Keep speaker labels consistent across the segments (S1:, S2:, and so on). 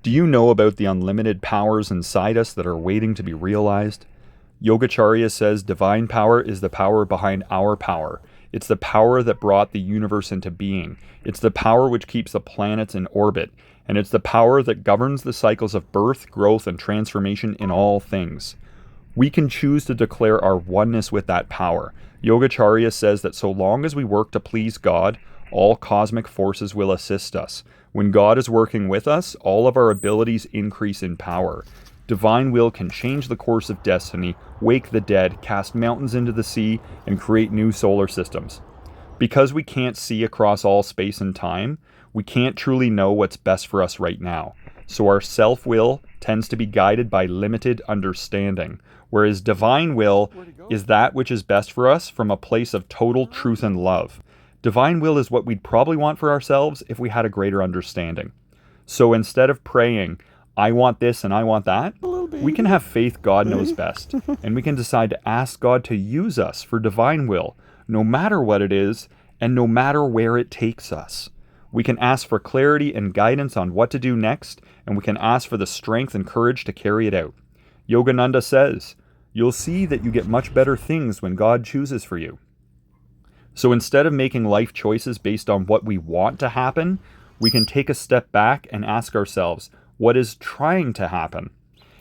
S1: Do you know about the unlimited powers inside us that are waiting to be realized? Yogacharya says divine power is the power behind our power. It's the power that brought the universe into being. It's the power which keeps the planets in orbit. And it's the power that governs the cycles of birth, growth, and transformation in all things. We can choose to declare our oneness with that power. Yogacharya says that so long as we work to please God, all cosmic forces will assist us. When God is working with us, all of our abilities increase in power. Divine will can change the course of destiny, wake the dead, cast mountains into the sea, and create new solar systems. Because we can't see across all space and time, we can't truly know what's best for us right now. So our self-will tends to be guided by limited understanding, whereas divine will is that which is best for us from a place of total truth and love. Divine will is what we'd probably want for ourselves if we had a greater understanding. So instead of praying, I want this and I want that, we can have faith God knows best, and we can decide to ask God to use us for divine will, no matter what it is, and no matter where it takes us. We can ask for clarity and guidance on what to do next, and we can ask for the strength and courage to carry it out. Yogananda says, "You'll see that you get much better things when God chooses for you." So instead of making life choices based on what we want to happen, we can take a step back and ask ourselves, what is trying to happen?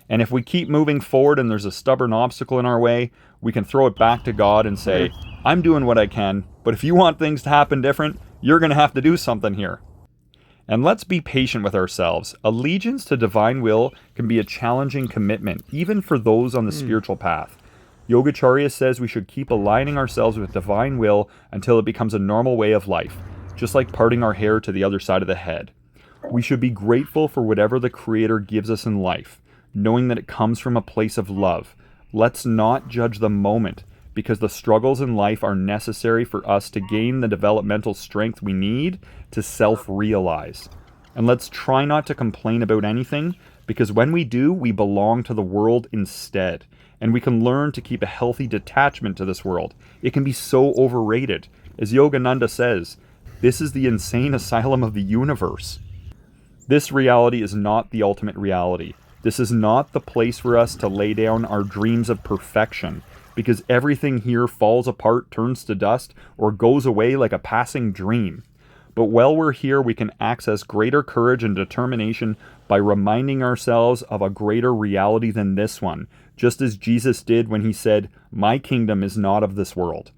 S1: And if we keep moving forward and there's a stubborn obstacle in our way, we can throw it back to God and say, I'm doing what I can, but if you want things to happen different, you're going to have to do something here. And let's be patient with ourselves. Allegiance to divine will can be a challenging commitment, even for those on the spiritual path. Yogacharya says we should keep aligning ourselves with divine will until it becomes a normal way of life, just like parting our hair to the other side of the head. We should be grateful for whatever the Creator gives us in life, knowing that it comes from a place of love. Let's not judge the moment, because the struggles in life are necessary for us to gain the developmental strength we need to self-realize. And let's try not to complain about anything, because when we do, we belong to the world instead. And we can learn to keep a healthy detachment to this world. It can be so overrated. As Yogananda says, this is the insane asylum of the universe. This reality is not the ultimate reality. This is not the place for us to lay down our dreams of perfection, because everything here falls apart, turns to dust, or goes away like a passing dream. But while we're here, we can access greater courage and determination by reminding ourselves of a greater reality than this one, just as Jesus did when he said, "My kingdom is not of this world."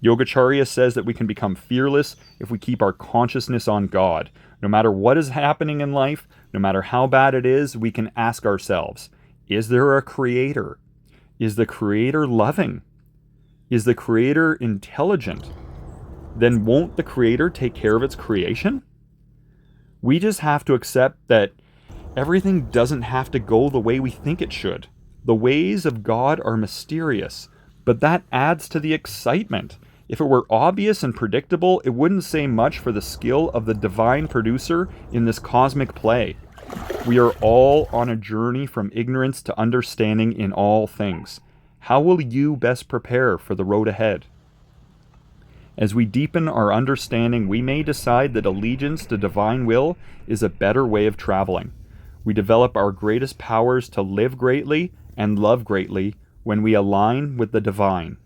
S1: Yogacharya says that we can become fearless if we keep our consciousness on God. No matter what is happening in life, no matter how bad it is, we can ask ourselves, is there a creator? Is the creator loving? Is the creator intelligent? Then won't the creator take care of its creation? We just have to accept that everything doesn't have to go the way we think it should. The ways of God are mysterious, but that adds to the excitement. If it were obvious and predictable, it wouldn't say much for the skill of the divine producer in this cosmic play. We are all on a journey from ignorance to understanding in all things. How will you best prepare for the road ahead? As we deepen our understanding, we may decide that allegiance to divine will is a better way of traveling. We develop our greatest powers to live greatly and love greatly when we align with the divine.